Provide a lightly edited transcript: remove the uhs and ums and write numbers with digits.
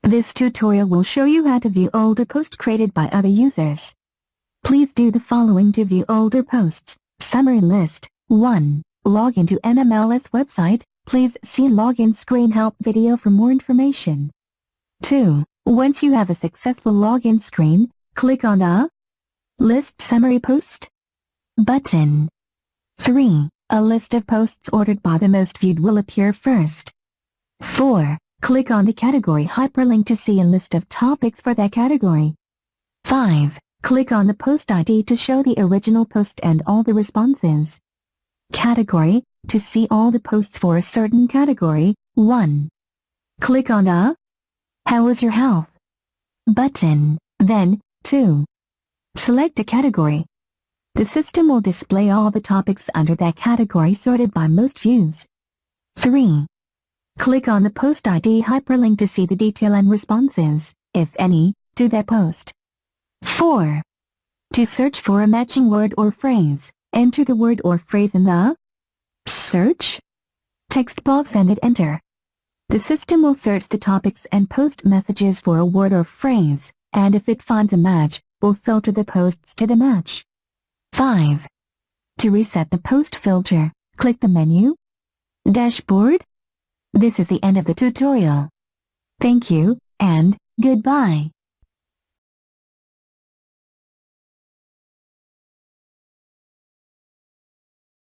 This tutorial will show you how to view older posts created by other users. Please do the following to view older posts. Summary list. 1. Log into MMLS website. Please see login screen help video for more information. 2. Once you have a successful login screen, click on the List Summary Post button. 3. A list of posts ordered by the most viewed will appear first. 4. Click on the category hyperlink to see a list of topics for that category. 5. Click on the post ID to show the original post and all the responses. Category, to see all the posts for a certain category. 1. Click on the How is your health button. Then, 2. Select a category. The system will display all the topics under that category sorted by most views. 3. Click on the post ID hyperlink to see the detail and responses, if any, to that post. 4. To search for a matching word or phrase, enter the word or phrase in the search text box and hit enter. The system will search the topics and post messages for a word or phrase, and if it finds a match, will filter the posts to the match. 5. To reset the post filter, click the menu Dashboard. This is the end of the tutorial. Thank you, and goodbye.